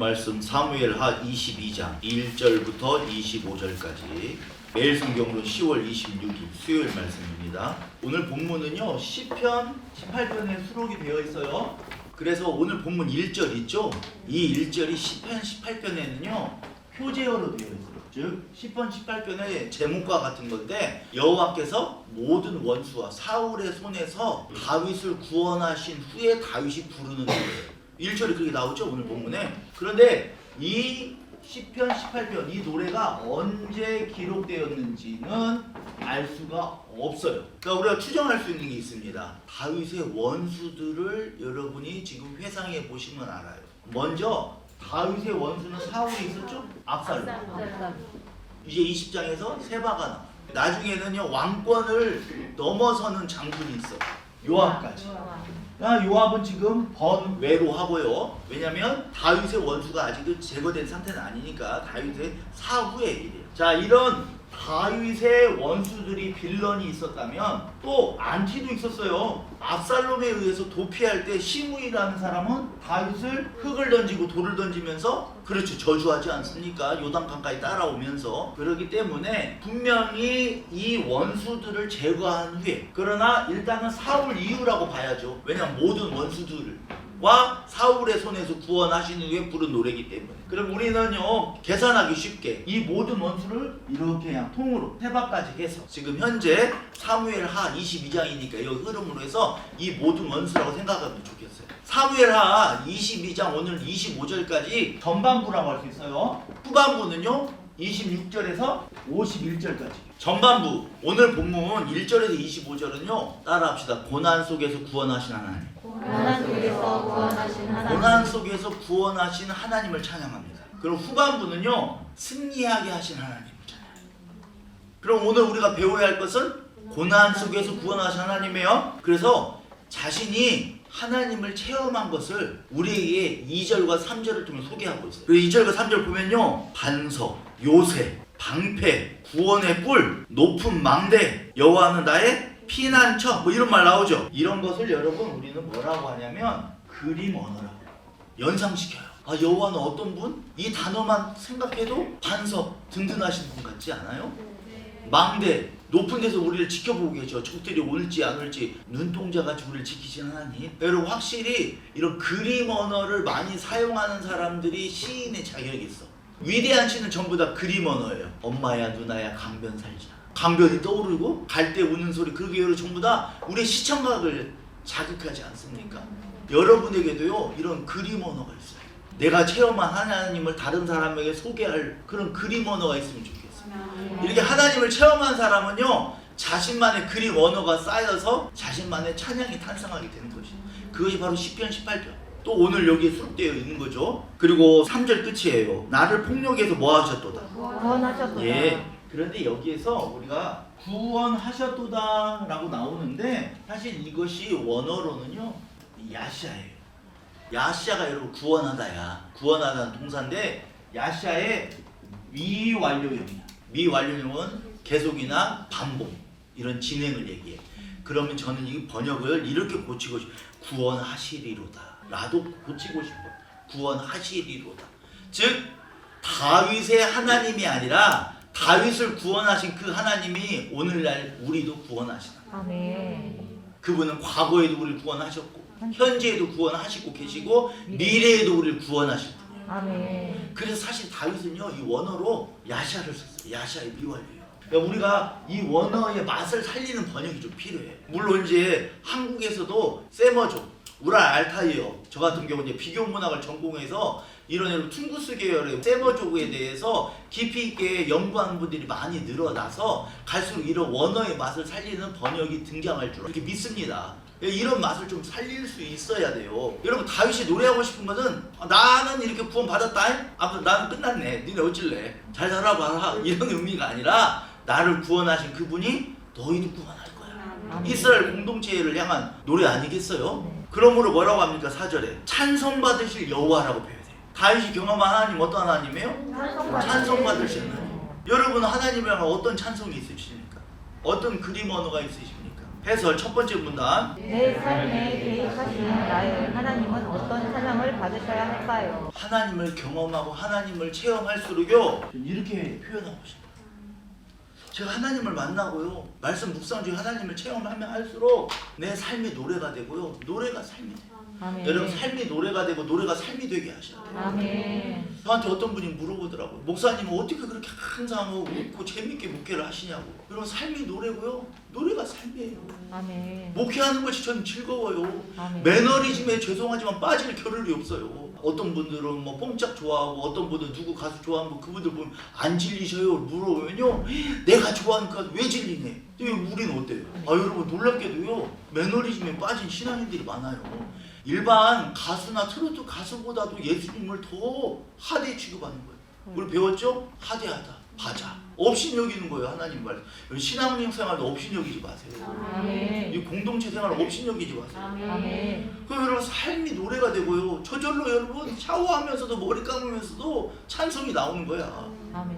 말씀 사무엘하 22장 1절부터 25절까지 매일 성경으로 10월 26일 수요일 말씀입니다. 오늘 본문은요 시편 18편에 수록이 되어 있어요. 그래서 오늘 본문 1절 있죠? 이 1절이 시편 18편에는요 표제어로 되어 있어요. 즉 시편 18편의 제목과 같은 건데, 여호와께서 모든 원수와 사울의 손에서 다윗을 구원하신 후에 다윗이 부르는 노래예요. 1절이 그렇게 나오죠 오늘 본문에. 그런데 이 시편 18편 이 노래가 언제 기록되었는지는 알 수가 없어요. 그러니까 우리가 추정할 수 있는 게 있습니다. 다윗의 원수들을 여러분이 지금 회상해 보시면 알아요. 먼저 다윗의 원수는 사울이 있었죠? 압살롬. 이제 20장에서 세바가 나와요. 나중에는요 왕권을 넘어서는 장군이 있어. 요압까지. 요압은 지금 번외로 하고요. 왜냐면 다윗의 원수가 아직도 제거된 상태는 아니니까 다윗의 사후의 일이에요. 자, 이런 다윗의 원수들이 빌런이 있었다면 또 안티도 있었어요. 압살롬에 의해서 도피할 때 시므이라는 사람은 다윗을 흙을 던지고 돌을 던지면서 그렇죠 저주하지 않습니까? 요단강까지 따라오면서. 그렇기 때문에 분명히 이 원수들을 제거한 후에, 그러나 일단은 사울 이후라고 봐야죠. 왜냐하면 모든 원수들과 사울의 손에서 구원하신 후에 부른 노래이기 때문에. 그럼 우리는요 계산하기 쉽게 이 모든 원수를 이렇게 그냥 통으로 세바까지 해서 지금 현재 사무엘하 22장이니까 이 흐름으로 해서 이 모든 원수라고 생각하면 좋겠어요. 사무엘하 22장 오늘 25절까지 전반부라고 할 수 있어요. 후반부는요 26절에서 51절까지. 전반부 오늘 본문 1절에서 25절은요 따라합시다. 고난 속에서 구원하신 하나님. 고난 속에서 구원하신 하나님. 고난 속에서 구원하신 하나님을 찬양합니다. 그럼 후반부는요 승리하게 하신 하나님을 찬양합니다. 그럼 오늘 우리가 배워야 할 것은 고난 속에서 구원하신 하나님이에요. 그래서 자신이 하나님을 체험한 것을 우리에게 2절과 3절을 통해 소개하고 있어요. 그리고 2절과 3절 보면요 반석, 요새, 방패, 구원의 뿔, 높은 망대, 여호와는 나의 피난처, 뭐 이런 말 나오죠. 이런 것을 여러분 우리는 뭐라고 하냐면 그림 언어라고 연상시켜요. 아, 여호와는 어떤 분? 이 단어만 생각해도 반석, 든든하신 분 같지 않아요? 망대, 높은 데서 우리를 지켜보고 계셔. 적들이 올지 안 올지 눈동자같이 우리를 지키신 하나님. 여러분 확실히 이런 그림 언어를 많이 사용하는 사람들이 시인의 자격이 있어. 위대한 시는 전부 다 그림 언어예요. 엄마야 누나야 강변 살자. 강변이 떠오르고 갈 때 우는 소리, 그게 여러분 전부 다 우리의 시청각을 자극하지 않습니까? 여러분에게도요 이런 그림 언어가 있어요. 내가 체험한 하나님을 다른 사람에게 소개할 그런 그림 언어가 있으면 좋겠어요. 이렇게 하나님을 체험한 사람은요 자신만의 그림 언어가 쌓여서 자신만의 찬양이 탄생하게 되는 것이죠. 그것이 바로 시편 18편. 또 오늘 여기에 수록되어 있는 거죠. 그리고 3절 끝이에요. 나를 폭력에서 뭐 하셨도다? 구원하셨도다. 예. 그런데 여기에서 우리가 구원하셨도다 라고 나오는데 사실 이것이 원어로는요 야시아예요. 야시아가 여러분 구원하다야. 구원하다는 동사인데 야시아의 미완료형이야. 미완료형은 계속이나 반복 이런 진행을 얘기해. 그러면 저는 이 번역을 이렇게 고치고 싶어요. 구원하시리로다 라도 고치고 싶어요. 구원하시리로다. 즉 다윗의 하나님이 아니라 다윗을 구원하신 그 하나님이 오늘날 우리도 구원하시다. 아멘. 그분은 과거에도 우리를 구원하셨고 현재에도 구원하시고 계시고 미래에도 우리를 구원하실 분이에요. 아멘. 그래서 사실 다윗은요 이 원어로 야샤를 썼어요. 야샤의 미완료예요. 그러니까 우리가 이 원어의 맛을 살리는 번역이 좀 필요해. 물론 이제 한국에서도 세머족, 우랄 알타이어, 저 같은 경우 이제 비교 문학을 전공해서 이런 퉁구스 계열의 세머족에 대해서 깊이 있게 연구하는 분들이 많이 늘어나서 갈수록 이런 원어의 맛을 살리는 번역이 등장할 줄 이렇게 믿습니다. 이런 맛을 좀 살릴 수 있어야 돼요. 여러분 다윗이 노래하고 싶은 것은 나는 이렇게 구원 받았다. 아무튼 나는 끝났네. 니네 어찔래? 잘 살아봐라. 이런 의미가 아니라 나를 구원하신 그분이 너희도 구원할 거야. 이스라엘 공동체를 향한 노래 아니겠어요? 그러므로 뭐라고 합니까? 4절에 찬송받으실 여호와라고 표현해요. 다윗이 경험한 하나님 어떤 하나님이에요? 찬송받으실 하나님. 여러분은 하나님이랑 어떤 찬송이 있으십니까? 어떤 그림 언어가 있으십니까? 해설 첫 번째 문단. 내 삶에 계획하신 나의 하나님은 어떤 사랑을 받으셔야 할까요? 하나님을 경험하고 하나님을 체험할수록요 이렇게 표현하고 싶어요. 제가 하나님을 만나고요 말씀 묵상 중에 하나님을 체험하면 할수록 내 삶이 노래가 되고요 노래가 삶이 돼요. 아멘. 여러분 삶이 노래가 되고 노래가 삶이 되게 하셔야 돼요. 아멘. 저한테 어떤 분이 물어보더라고요. 목사님은 어떻게 그렇게 항상 웃고 재밌게 목회를 하시냐고. 여러분 삶이 노래고요 노래가 삶이에요. 아멘. 목회하는 것이 저는 즐거워요. 아멘. 매너리즘에 죄송하지만 빠질 겨를이 없어요. 어떤 분들은 뭐 뽕짝 좋아하고 어떤 분들은 누구 가수 좋아하고 그분들 보면 안 질리셔요 물어보면요 내가 좋아하는 가수 왜 질리네. 근데 우리는 어때요? 아 여러분 놀랍게도요 매너리즘에 빠진 신앙인들이 많아요. 일반 가수나 트로트 가수보다도 예수님을 더 하대 취급하는 거예요. 우리 배웠죠? 하대하다, 바자. 업신여기는 거예요 하나님 말. 신앙 생활도 업신여기지 마세요. 아멘. 이 공동체 생활 업신여기지 마세요. 아멘. 그럼 여러분 삶이 노래가 되고요. 저절로 여러분 샤워하면서도 머리 감으면서도 찬송이 나오는 거야. 아멘.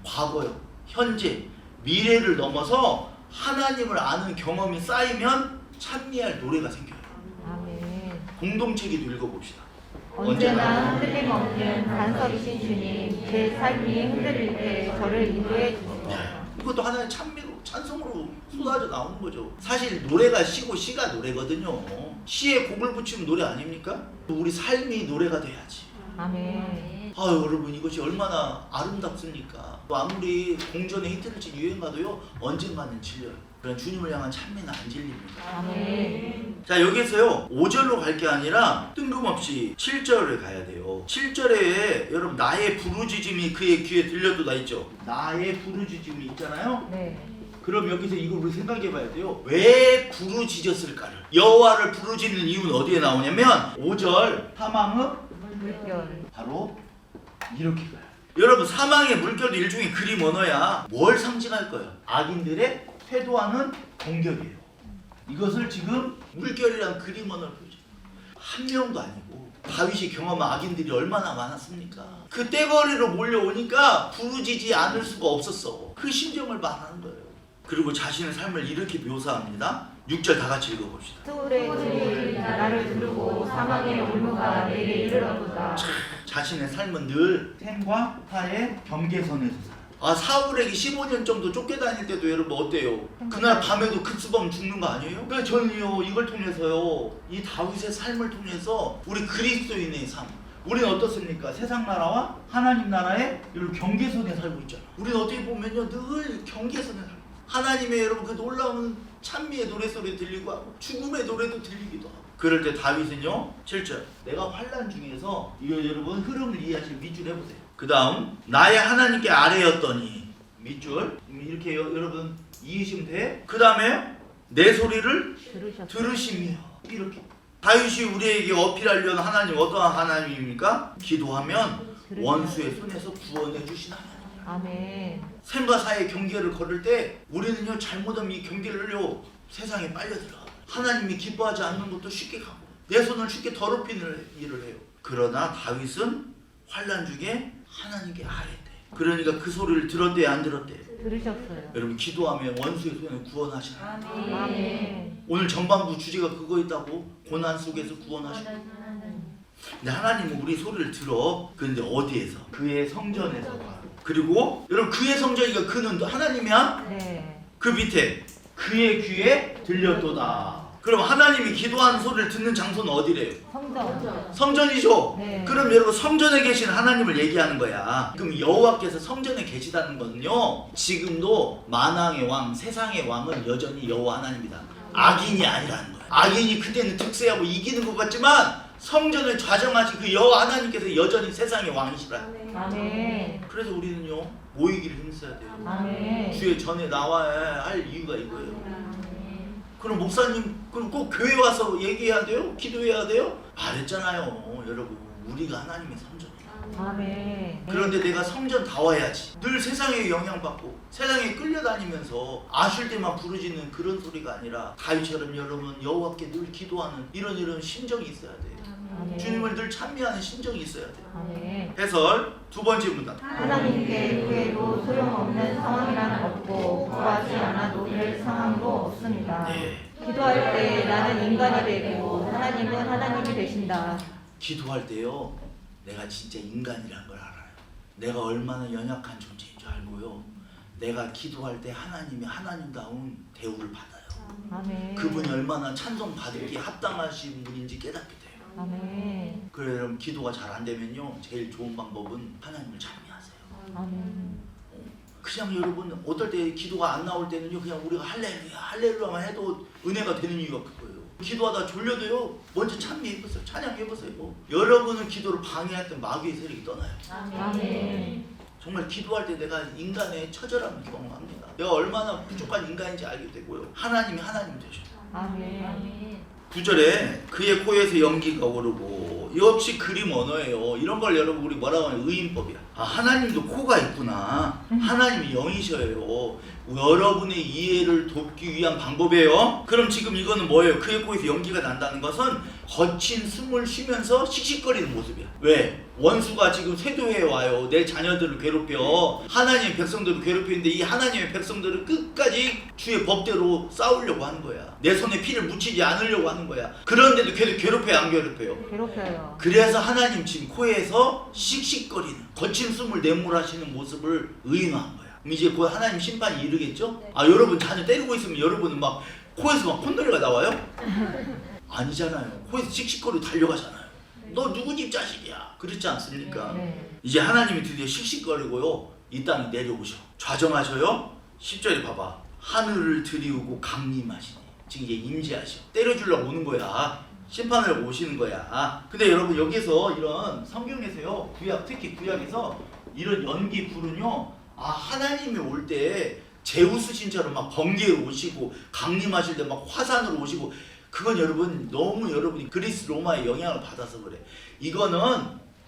과거요, 현재, 미래를 넘어서 하나님을 아는 경험이 쌓이면 찬미할 노래가 생겨요. 아멘. 공동체기도 읽어봅시다. 언제나 흔들림 없는 간섭이신 주님, 제 삶이 흔들릴 때 저를 인도해 주세요. 이것도 하나의 찬미로 찬송으로 쏟아져 나오는 거죠. 사실 노래가 시고 시가 노래거든요. 시에 곡을 붙이면 노래 아닙니까? 우리 삶이 노래가 돼야지. 아멘. 아유 여러분 이것이 얼마나 아름답습니까? 아무리 공전에 히트를 친 유행가도요 언젠가는 질려요. 그런 주님을 향한 찬미는 안 질립니다. 아멘. 자 여기서요 5절로 갈 게 아니라 뜬금없이 7절을 가야 돼요. 7절에 여러분 나의 부르짖음이 그의 귀에 들려도다 있죠. 나의 부르짖음이 있잖아요. 네. 그럼 여기서 이걸 우리 생각해 봐야 돼요. 왜 부르짖었을까를. 여호와를 부르짖는 이유는 어디에 나오냐면 5절 사망의 물결. 바로 이렇게 가요. 여러분 사망의 물결도 일종의 그림 언어야. 뭘 상징할 거예요? 악인들의 태도하는 공격이에요. 이것을 지금 물결이란 그림 언어를 보여줘요. 한 명도 아니고 다윗이 경험한 악인들이 얼마나 많았습니까? 그 떼거리로 몰려오니까 부르짖지 않을 수가 없었어. 그 심정을 말하는 거예요. 그리고 자신의 삶을 이렇게 묘사합니다. 6절 다 같이 읽어봅시다. 수울의 줄이 나를 두르고 사망의 올무가 내게 이르렀도다. 자신의 삶은 늘 샘과 파의 경계선에서 살아요. 아 사울에게 15년 정도 쫓겨다닐 때도 여러분 어때요? 그날 밤에도 급수범 죽는 거 아니에요? 그러니까 저는요 이걸 통해서요 이 다윗의 삶을 통해서 우리 그리스도인의 삶 우리는 어떻습니까? 세상 나라와 하나님 나라의 이런 경계선에 살고 있잖아. 우리는 어떻게 보면요 늘 경계선에 살고 있어요. 하나님의 여러분 그 놀라운 찬미의 노래소리 들리고 하고 죽음의 노래도 들리기도 하고. 그럴 때 다윗은요 7절 내가 환난 중에서 이거 여러분 흐름을 이해하실 밑줄 해보세요. 그 다음 나의 하나님께 아뢰었더니 밑줄 이렇게 여러분 이해하시면 돼. 그 다음에 내 소리를 들으시며 이렇게 다윗이 우리에게 어필하려는 하나님 어떠한 하나님입니까? 기도하면 원수의 손에서 구원해 주신 하나님. 아멘. 샘과 사이의 경계를 걸을 때 우리는요 잘못하면 이 경계를요 세상에 빨려들어. 하나님이 기뻐하지 않는 것도 쉽게 가고 내 손을 쉽게 더럽히는 일을 해요. 그러나 다윗은 환난 중에 하나님께 아뢰대. 그러니까 그 소리를 들었대 안 들었대? 들으셨어요. 여러분 기도하면 원수의 손에 구원하시는 하나님. 아멘. 오늘 전반부 주제가 그거 있다고. 고난 속에서 구원하시는. 근데 하나님은 우리 소리를 들어. 그런데 어디에서? 그의 성전에서. 그리고 여러분 그의 성전이니까 그는 하나님이야? 네. 그 밑에 그의 귀에 들렸도다. 그럼 하나님이 기도하는 소리를 듣는 장소는 어디래요? 성전. 성전이죠. 네. 그럼 여러분 성전에 계신 하나님을 얘기하는 거야. 그럼 여호와께서 성전에 계시다는 거는요. 지금도 만왕의 왕, 세상의 왕은 여전히 여호와 하나님이다. 악인이 아니라는 거야. 악인이 그때는 득세하고 이기는 것 같지만 성전을 좌정하신 그 여호와 하나님께서 여전히 세상의 왕이시라. 아멘. 그래서 우리는요 모이기를 힘써야 돼요. 아멘. 주의 전에 나와야 할 이유가 이거예요. 그럼 목사님 그럼 꼭 교회 와서 얘기해야 돼요? 기도해야 돼요? 말했잖아요. 여러분 우리가 하나님의 성전이에요. 아멘. 그런데 내가 성전 다 와야지. 늘 세상에 영향받고 세상에 끌려다니면서 아쉴 때만 부르짖는 그런 소리가 아니라 다윗처럼 여러분 여호와께 늘 기도하는 이런 심정이 있어야 돼요. 아멘. 주님을 늘 찬미하는 심정이 있어야 돼요. 아멘. 해설 두 번째 문단. 하나님께 구해도 소용없는 상황이란 없고 구하지 않아도 될 상황도 없습니다. 네. 기도할 때 나는 인간이 되고 하나님은 하나님이 되신다. 기도할 때요, 내가 진짜 인간이란 걸 알아요. 내가 얼마나 연약한 존재인 줄 알고요, 내가 기도할 때 하나님이 하나님다운 대우를 받아요. 아멘. 그분이 얼마나 찬송 받기 합당하신 분인지 깨닫게 돼요. 아멘. 그래서 여러분, 기도가 잘 안 되면요, 제일 좋은 방법은 하나님을 찬미하세요. 아멘. 그냥 여러분, 어떨 때 기도가 안 나올 때는요, 그냥 우리가 할렐루야 할렐루야만 해도 은혜가 되는 이유가 그거예요. 기도하다 졸려도요, 먼저 찬미해보세요. 찬양해보세요. 여러분은 기도를 방해했던 마귀의 세력이 떠나요. 아멘. 정말 기도할 때 내가 인간의 처절함을 경험합니다. 내가 얼마나 부족한 인간인지 알게 되고요, 하나님이 하나님 되셔요. 아멘. 9절에 그의 코에서 연기가 오르고, 역시 그림 언어예요. 이런 걸 여러분, 우리 뭐라고 하냐, 의인법이야. 아, 하나님도 코가 있구나. 하나님이 영이셔요. 여러분의 이해를 돕기 위한 방법이에요. 그럼 지금 이거는 뭐예요? 그의 코에서 연기가 난다는 것은 거친 숨을 쉬면서 씩씩거리는 모습이야. 왜? 원수가 지금 쇄도해 와요. 내 자녀들을 괴롭혀. 하나님의 백성들을 괴롭히는데, 이 하나님의 백성들은 끝까지 주의 법대로 싸우려고 하는 거야. 내 손에 피를 묻히지 않으려고 하는 거야. 그런데도 계속 괴롭혀요, 안 괴롭혀요? 괴롭혀요. 그래서 하나님 지금 코에서 씩씩거리는, 거친 숨을 내몰아시는 모습을 의인화한 거야. 그럼 이제 곧 하나님 심판이 이르겠죠? 아, 여러분 자녀 때리고 있으면 여러분은 막 코에서 막 콧노래가 나와요? 아니잖아요. 코에서 씩씩거리고 달려가잖아요. 너 누구 집 자식이야? 그렇지 않습니까? 네. 이제 하나님이 드디어 씩씩거리고요, 이 땅에 내려오셔. 좌정하셔요. 10절에 봐봐. 하늘을 들이우고 강림하시니. 지금 이제 임재하셔. 때려주려고 오는 거야. 심판을 오시는 거야. 근데 여러분, 여기서 이런 성경에서요, 구약, 특히 구약에서 이런 연기 불은요, 아, 하나님이 올 때 제우스 신처럼 막 번개로 오시고, 강림하실 때 막 화산으로 오시고, 그건 여러분, 너무 여러분이 그리스 로마의 영향을 받아서 그래. 이거는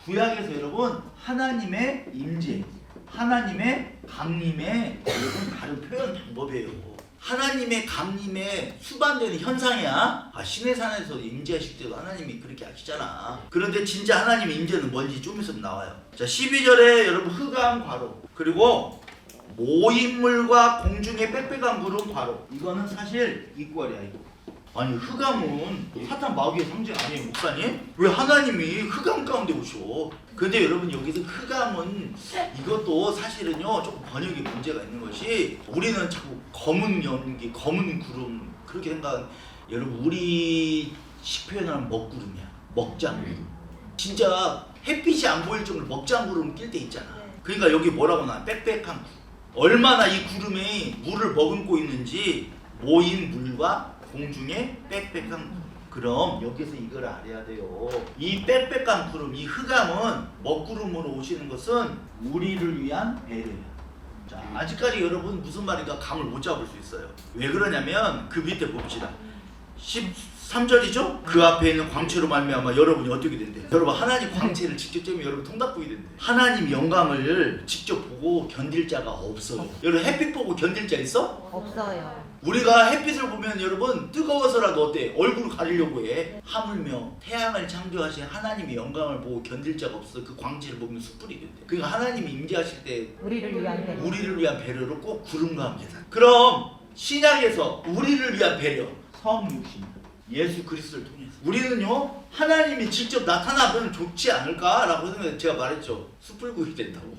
구약에서 여러분, 하나님의 임재, 하나님의 강림의 여러분 다른 표현 방법이에요. 하나님의 강림에 수반되는 현상이야. 아, 시내산에서 임재하실 때도 하나님이 그렇게 하시잖아. 그런데 진짜 하나님의 임재는 뭔지 좀 있으면 나와요. 자, 12절에 여러분, 흑암 괄호, 그리고 모인물과 공중에 빽빽한 구름 괄호. 이거는 사실 이꼴이야, 이거. 아니, 흑암은 사탄 마귀의 상징 아니에요, 목사님? 왜 하나님이 흑암 가운데 오셔? 근데 여러분, 여기서 흑암은 이것도 사실은요, 조금 번역에 문제가 있는 것이, 우리는 자꾸 검은 연기, 검은 구름 그렇게 생각하는, 여러분, 우리식 표현하면 먹구름이야. 먹장구름. 진짜 햇빛이 안 보일 정도로 먹장구름 낄 때 있잖아. 그러니까 여기 뭐라고 나와? 빽빽한 구름. 얼마나 이 구름이 물을 머금고 있는지, 모인 물과 공중에 빽빽한 구름. 그럼 여기서 이걸 알아야 돼요. 이 빽빽한 구름, 이 흑암은 먹구름으로 오시는 것은 우리를 위한 배려예요. 자, 아직까지 여러분 무슨 말인가 감을 못 잡을 수 있어요. 왜 그러냐면 그 밑에 봅시다. 13절이죠? 그 앞에 있는 광채로 말미암아 여러분이 어떻게 된대? 여러분, 하나님 광채를 직접 쬐면 여러분 통닭국이 된대. 하나님 영광을 직접 보고 견딜 자가 없어요. 여러분, 햇빛 보고 견딜 자 있어? 없어요. 우리가 햇빛을 보면 여러분, 뜨거워서라도 어때? 얼굴을 가리려고 해. 하물며 태양을 창조하신 하나님의 영광을 보고 견딜 자가 없어. 그 광채를 보면 숯불이 된대. 그러니까 하나님이 임재하실 때 우리를 위한 배려. 우리를 위한 배려로 꼭 구름과 함께 살. 그럼 신약에서 우리를 위한 배려, 성육신, 예수 그리스도를 통해서 우리는요, 하나님이 직접 나타나면 좋지 않을까라고 생각해서 제가 말했죠. 숯불국이 된다고.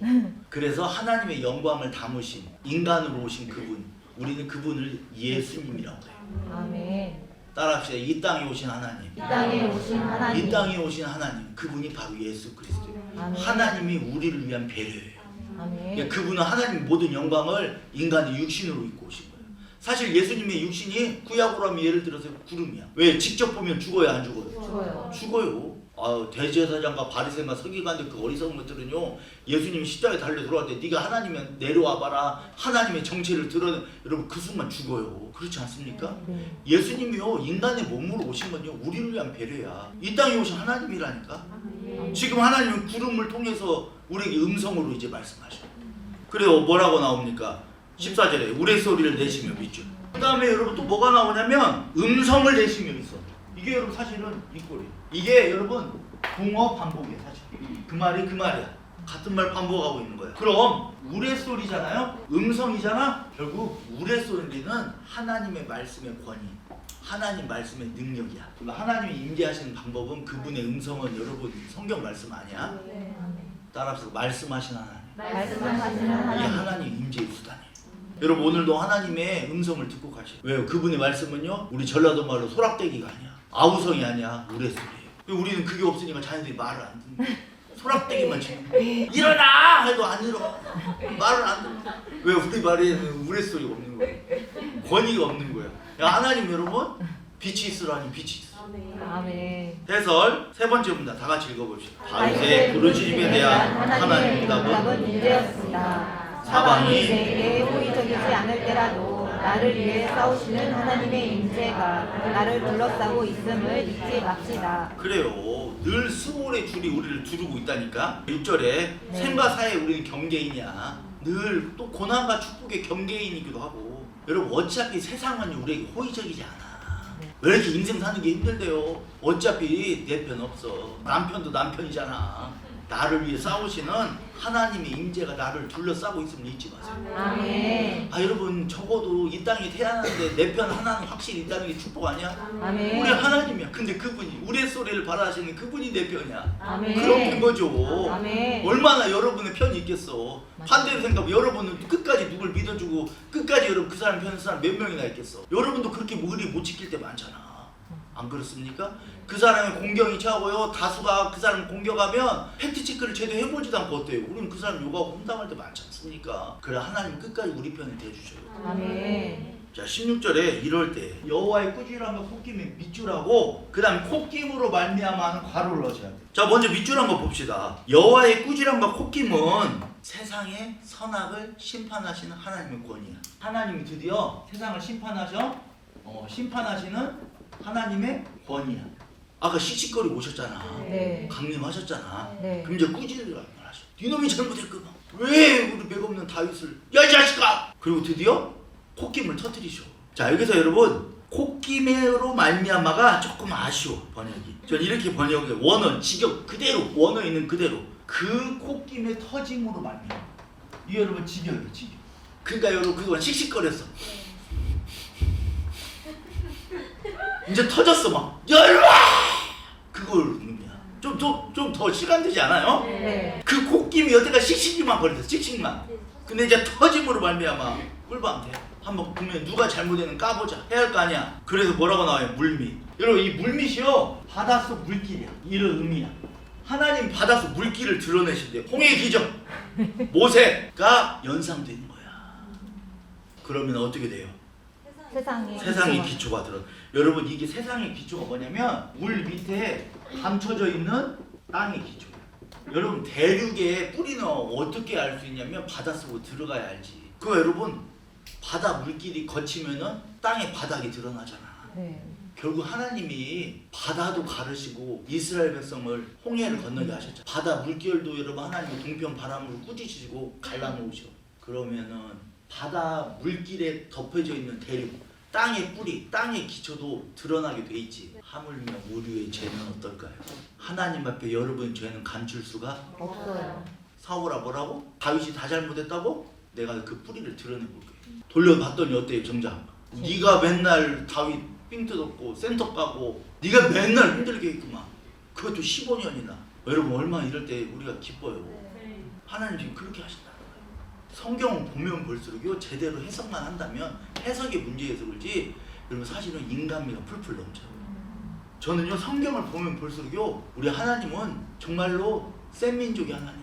그래서 하나님의 영광을 담으신, 인간으로 오신 그분, 우리는 그분을 예수님이라고 해요. 아멘. 따라합시다. 이 땅에 오신 하나님, 이 땅에 오신 하나님. 이 땅에 오신 하나님, 그분이 바로 예수 그리스도예요. 아멘. 하나님이 우리를 위한 배려예요. 아멘. 그러니까 그분은 하나님 모든 영광을 인간의 육신으로 입고 오신 거예요. 사실 예수님의 육신이 구약으로 하면 예를 들어서 구름이야. 왜? 직접 보면 죽어요, 안 죽어요? 죽어요. 죽어요. 아, 대제사장과 바리새인과 서기관들 그 어리석은 것들은요, 예수님이 십자가에 달려 들어갈 때 네가 하나님이 내려와 봐라, 하나님의 정체를 드러내, 여러분 그 순간 죽어요. 그렇지 않습니까? 네. 예수님이요, 인간의 몸으로 오신 건요, 우리를 위한 배려야. 이 땅에 오신 하나님이라니까. 지금 하나님은 구름을 통해서 우리에게 음성으로 이제 말씀하셔. 그래요. 뭐라고 나옵니까? 14절에 우레소리를 내시며 믿죠. 그 다음에 여러분 또 뭐가 나오냐면 음성을 내시며 있어. 이게 여러분 사실은 이 꼴이에요. 이게 여러분 동어 반복이에요. 사실 그 말이 그 말이야. 같은 말 반복하고 있는 거야. 그럼 우레소리잖아요. 음성이잖아. 결국 우레소리는 하나님의 말씀의 권위, 하나님 말씀의 능력이야. 하나님이 임재하시는 방법은 그분의 음성은 여러분 성경 말씀 아니야? 따라서 말씀하신 하나님. 말씀하시는 이게 하나님. 하나님 임재의 수단이에요. 여러분 오늘도 하나님의 음성을 듣고 가셔요. 왜요? 그분의 말씀은요 우리 전라도 말로 소락대기가 아니야. 아우성이 아니야. 우레소리예요. 우리는 그게 없으니까 자녀들이 말을 안 듣는 거야. 소락대기만 치는 거야. 일어나! 해도 안 일어나. 말을 안 듣는 거야. 왜? 우리 말에는 우레소리가 없는 거야. 권위가 없는 거야. 야, 하나님 여러분 빛이 있으라니 빛이 있어. 아멘. 해설 세 번째입니다. 다 같이 읽어봅시다. 다윗의 다윗의 부르짖음에 대한 하나님의 하나님의 응답은 응답은 인재였습니다. 사방이 사방이 내게 호의적이지 않을 때라도 나를 위해 싸우시는 하나님의 인재가 나를 둘러싸고 있음을 잊지 맙시다. 그래요. 늘 수월의 줄이 우리를 두르고 있다니까. 6절에 생과 사에 우리는 경계인이야. 늘 또 고난과 축복의 경계인이기도 하고. 여러분 어차피 세상은 우리에게 호의적이지 않아. 왜 이렇게 인생 사는 게 힘들대요? 어차피 내 편 없어. 남편도 남편이잖아. 나를 위해 싸우시는 하나님의 임재가 나를 둘러싸고 있음을 잊지 마세요. 아멘. 아 여러분 적어도 이 땅에 태어났는데 내 편 하나는 확실히 있다는 게 축복 아니야? 아멘. 우리 하나님이야. 근데 그분이 우리의 소리를 바라시는 그분이 내 편이야. 아멘. 그렇게 된 거죠. 아멘. 얼마나 여러분의 편이 있겠어. 반대로 생각하면 여러분은 끝까지 누굴 믿어주고 끝까지 여러분 그 사람 편인 사람 몇 명이나 있겠어. 여러분도 그렇게 의리 못 지킬 때 많잖아. 안 그렇습니까? 그 사람의 공경이 차고요. 다수가 그 사람을 공격하면 팩트체크를 제대로 해보지도 않고 어때요? 우리는 그 사람 욕하고 혼당할 때 많지 않습니까? 그래 하나님 끝까지 우리 편을 대주셔요. 아멘. 자 16절에 이럴 때 여호와의 꾸지람과 콧김에 밑줄하고 그 다음 콧김으로 말미암아 하는 괄호를 넣으셔야 돼요. 자 먼저 밑줄한 거 봅시다. 여호와의 꾸지람과 콧김은 세상의 선악을 심판하시는 하나님의 권위야. 하나님이 드디어 세상을 심판하시는 하나님의 권위야. 아까 씩씩거리고 오셨잖아. 네. 강림하셨잖아. 네. 그럼 이제 꾸지람을 하셔. 니놈이 잘못했구나. 왜 우리 맥없는 다윗을 야 이 자식아! 그리고 드디어 콧김을 터뜨리셔. 자 여기서 여러분 콧김으로 말미암아가 조금 아쉬워 번역이. 전 이렇게 번역해. 원어 직역 그대로 원어 있는 그대로 그 콧김의 터짐으로 말미암아. 이 여러분 직역이에요 직역. 그러니까 여러분 그동안 씩씩거렸어. 이제 터졌어 막. 열와 그걸 의미야. 좀 더 시간 되지 않아요? 네. 그 콧김이 여태가 씩씩이만 거렸어. 씩씩만. 근데 이제 터짐으로 말미암아 꿀밤 돼. 한번 보면 누가 잘못했는 까보자 해야 할 거 아니야. 그래서 뭐라고 나와요? 물밑. 여러분 이 물밑이요 바닷속 물길이야. 이런 의미야. 하나님 바닷속 물길을 드러내신대요. 홍해의 기적 모세가 연상되는 거야. 그러면 어떻게 돼요? 세상의 기초가 들어. 여러분 이게 세상의 기초가 뭐냐면 물 밑에 감춰져 있는 땅의 기초야. 여러분 대륙의 뿌리는 어떻게 알 수 있냐면 바닷속으로 들어가야 알지. 그거 여러분 바다 물길이 거치면은 땅의 바닥이 드러나잖아. 네. 결국 하나님이 바다도 가르시고 이스라엘 백성을 홍해를 건너게 하셨죠. 바다 물결도 여러분 하나님이 동편 바람으로 꾸짖으시고 갈라놓으셔. 그러면은 바다 물길에 덮여져 있는 대륙, 땅의 뿌리, 땅의 기초도 드러나게 돼 있지. 하물며 우리의 죄는 어떨까요? 하나님 앞에 여러분의 죄는 감출 수가 없어요. 사울아 뭐라고? 다윗이 다 잘못했다고? 내가 그 뿌리를 드러내볼게. 돌려봤더니 어때요 정작? 네가 맨날 다윗 삥 뜯었고 센터 까고 네가 맨날 힘들게 했구만. 그것도 15년이나. 여러분 얼마나 이럴 때 우리가 기뻐요. 하나님 지금 그렇게 하신다. 성경 보면 볼수록요 제대로 해석만 한다면 해석의 문제에서 그렇지 여러분 사실은 인간미가 풀풀 넘쳐요. 저는요 성경을 보면 볼수록요 우리 하나님은 정말로 센 민족의 하나님.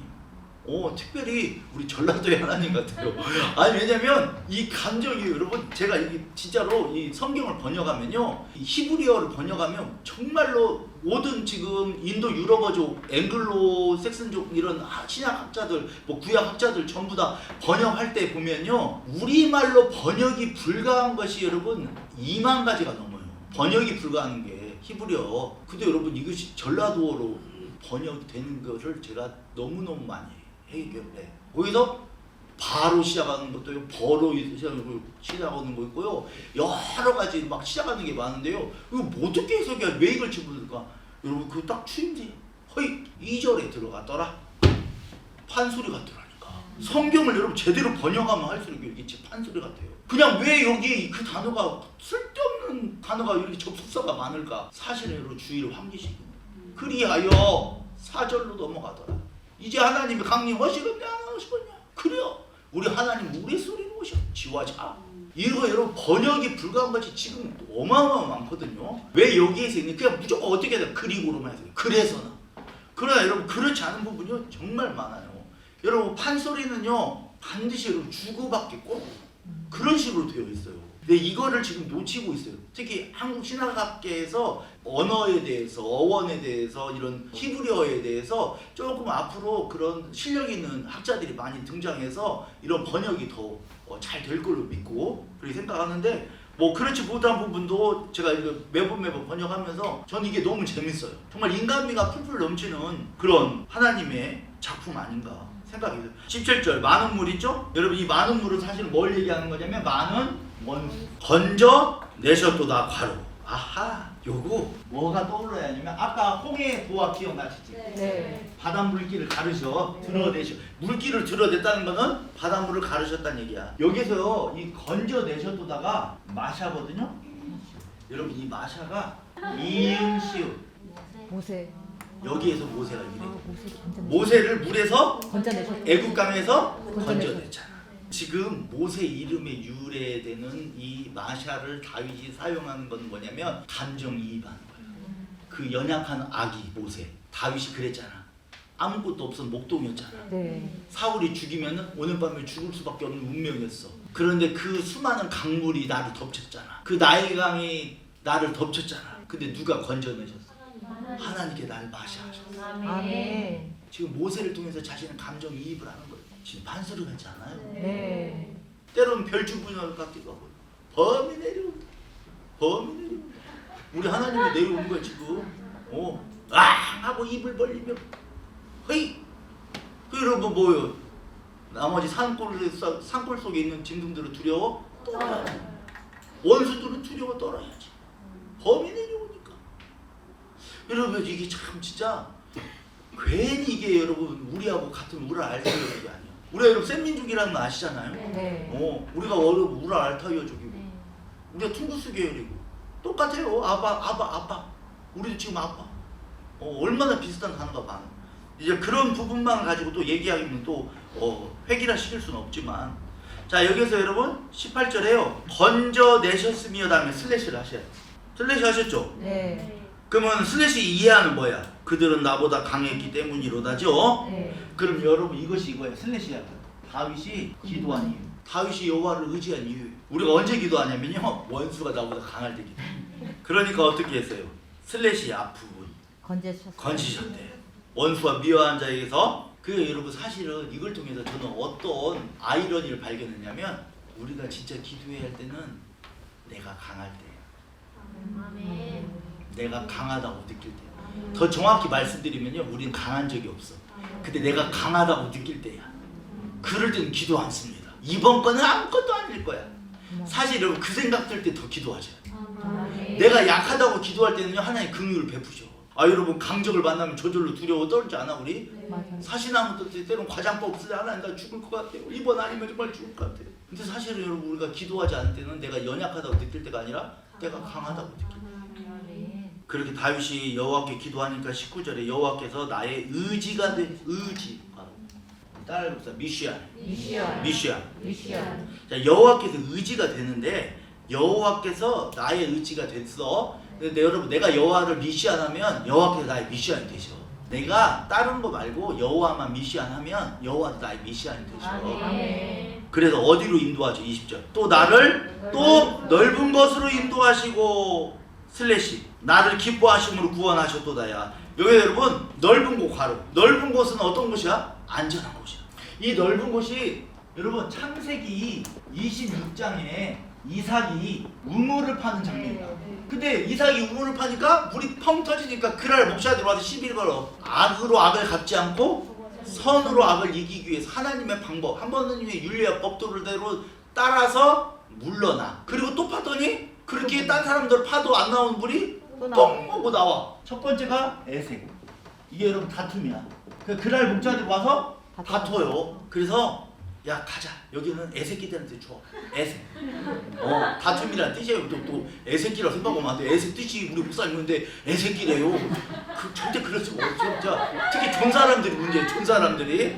특별히 우리 전라도의 하나님 같아요. 아니 왜냐면 이 감정이 여러분 제가 이게 진짜로 이 성경을 번역하면요 이 히브리어를 번역하면 정말로 모든 지금 인도 유럽어족, 앵글로 섹슨족 이런 신약학자들, 뭐 구약학자들 전부 다 번역할 때 보면요 우리말로 번역이 불가한 것이 여러분 2만 가지가 넘어요. 번역이 불가한 게 히브리어. 근데 여러분 이것이 전라도어로 번역되는 것을 제가 너무너무 많이 해요. 해결해. 거기서 바로 시작하는 것도 있고 버로 시작하는 거 있고요. 여러 가지 막 시작하는 게 많은데요. 이거 뭐 어떻게 해석이야? 왜 이걸 집어넣을까? 여러분 그거 딱 추임새. 허이 2절에 들어갔더라. 판소리 같더라니까. 성경을 여러분 제대로 번역하면 할수록 이게 판소리 같아요. 그냥 왜 여기 그 단어가 쓸데없는 이런 단어가 이렇게 접속사가 많을까? 사실으로 주의를 환기시키고 그리하여 4절로 넘어가더라. 이제 하나님이 강림하시겠냐 안 하시겠냐? 그래요. 우리 하나님 우레소리로 오셔. 지화자. 이거 여러분 번역이 불가한 것이 지금 어마어마 많거든요. 왜 여기에서 있는 그냥 무조건 어떻게 해야 돼? 그리고로만 해서 그래서는. 그러나 여러분 그렇지 않은 부분이 정말 많아요. 여러분 판소리는요 반드시 여러분 주고받겠고 그런 식으로 되어 있어요. 근데 이거를 지금 놓치고 있어요. 특히 한국 신학학계에서 언어에 대해서 어원에 대해서 이런 히브리어에 대해서 조금 앞으로 그런 실력 있는 학자들이 많이 등장해서 이런 번역이 더 잘 될 걸로 믿고 그렇게 생각하는데 뭐 그렇지 못한 부분도 제가 이거 매번 번역하면서 저는 이게 너무 재밌어요. 정말 인간미가 풀풀 넘치는 그런 하나님의 작품 아닌가 생각이 들어요. 17절 많은 물 있죠? 여러분 이 많은 물은 사실 뭘 얘기하는 거냐면 많은 원수 건져 내셨도다 과로. 아하 요거 뭐가 떠올라야 하냐면 아까 홍해 보화 기억나시지? 네. 바닷물길을 가르셔 드러내셔. 물길을 드러냈다는 거는 바닷물을 가르셨다는 얘기야. 여기서 이 건져내셨도다가 마샤거든요. 여러분 이 마샤가 이응시우 모세. 여기에서 모세가 이래. 모세 건져내. 모세를 물에서 건져내셨. 애국강에서 건져내셨. 건져냈잖아. 지금 모세 이름에 유래되는 이 마샤를 다윗이 사용하는 건 뭐냐면 감정이입하는 거예요. 그 연약한 아기 모세. 다윗이 그랬잖아. 아무것도 없던 목동이었잖아. 네. 사울이 죽이면 오늘 밤에 죽을 수밖에 없는 운명이었어. 그런데 그 수많은 강물이 나를 덮쳤잖아. 그 나일 강이 나를 덮쳤잖아. 근데 누가 건져내셨어? 하나님께 날 마샤하셨어. 아멘. 지금 모세를 통해서 자신의 감정이입을 하는 거예요. 지금 판소리 같지 않아요? 네. 때로는 별주분열 같기도 하고 범이 내려온다. 범이 내려온다. 우리 하나님이 내려온 거야 지금. 아 하고 입을 벌리며 헤이. 여러분 뭐요? 나머지 산골 속에 있는 짐승들은 두려워 떨어야 돼. 원수들은 두려워 떨어야지. 범이 내려오니까. 여러분 이게 참 진짜 괜히 이게 여러분 우리하고 같은 우랄 알타이어족이 아니야. 우리가 여러분 센민족이라는 거 아시잖아요. 네. 우리가 우랄 알타이어족이고 우리가 퉁구스 계열이고 똑같아요. 아빠. 우리도 지금 아빠. 얼마나 비슷한 단어가 많아. 이제 그런 부분만 가지고 또 얘기하기는 또 획일화 시킬 수는 없지만 자 여기서 여러분 18절에요. 건져내셨으며 다음에 슬래시를 하셔야 돼. 슬래시 하셨죠? 네. 그러면 슬래시 이해하는 뭐야? 그들은 나보다 강했기 때문이로다죠. 네. 그럼 여러분 이것이 이거예요. 슬래시야. 다윗이 기도한 이유. 다윗이 여호와를 의지한 이유. 우리가 언제 기도하냐면요. 원수가 나보다 강할 때 기도. 그러니까 어떻게 했어요? 슬래시 앞부분 건지셨대. 원수와 미워한 자에게서 그 여러분 사실은 이걸 통해서 저는 어떤 아이러니를 발견했냐면 우리가 진짜 기도해야 할 때는 내가 강할 때. 내가 강하다고 느낄 때. 더 정확히 말씀드리면요. 우리는 강한 적이 없어. 근데 내가 강하다고 느낄 때야. 그럴 때는 기도 안 씁니다. 이번 거는 아무것도 아닐 거야. 사실 여러분 그 생각 들 때 더 기도하죠. 내가 약하다고 기도할 때는요. 하나님 긍휼을 베푸죠. 여러분 강적을 만나면 저절로 두려워 떨지 않아 우리? 사시나무도 때로는 과장법 없을 때 하나님 나 죽을 것 같아요. 이번 아니면 정말 죽을 것 같아요. 근데 사실은 여러분 우리가 기도하지 않을 때는 내가 연약하다고 느낄 때가 아니라 내가 강하다고 느낄 때. 그렇게 다윗이 여호와께 기도하니까 19절에 여호와께서 나의 의지가 된 의지 바로 따라해봅시다. 미시아. 자 여호와께서 의지가 되는데 여호와께서 나의 의지가 됐어. 근데 여러분 내가 여호와를 미시안하면 여호와께서 나의 미시안이 되셔. 내가 다른 거 말고 여호와만 미시안하면 여호와도 나의 미시안이 되셔. 그래서 어디로 인도하죠? 20절. 또 나를 또 넓은 곳으로 인도하시고 슬래시 나를 기뻐하심으로 구원하셨도다야. 여기 여러분 넓은 곳 가로. 넓은 곳은 어떤 곳이야? 안전한 곳이야. 이 넓은 곳이 여러분 창세기 26장에 이삭이 우물을 파는 장면이야. 근데 이삭이 우물을 파니까 물이 펑 터지니까 그날 목사가 들어와서 시비를 걸어. 악으로 악을 갚지 않고 선으로 악을 이기기 위해서 하나님의 방법, 하나님의 윤리와 법도를 따라서 물러나. 그리고 또 파더니 그렇게 딴 사람들 파도 안 나오는 물이 뻥 하고 나와. 첫 번째가 에색. 이게 여러분 다툼이야. 그날 목자들이 와서 다퉈요. 그래서 야 가자. 여기는 애새끼들한테 줘. 애새. 다툼이란 뜻이에요. 또 애새끼라고 생각하면 안 돼. 애새 뜻이 우리 목사님 근데 애새끼래요. 절대 그럴 수가 없죠. 진짜 특히 촌 사람들이 문제예요. 촌 사람들이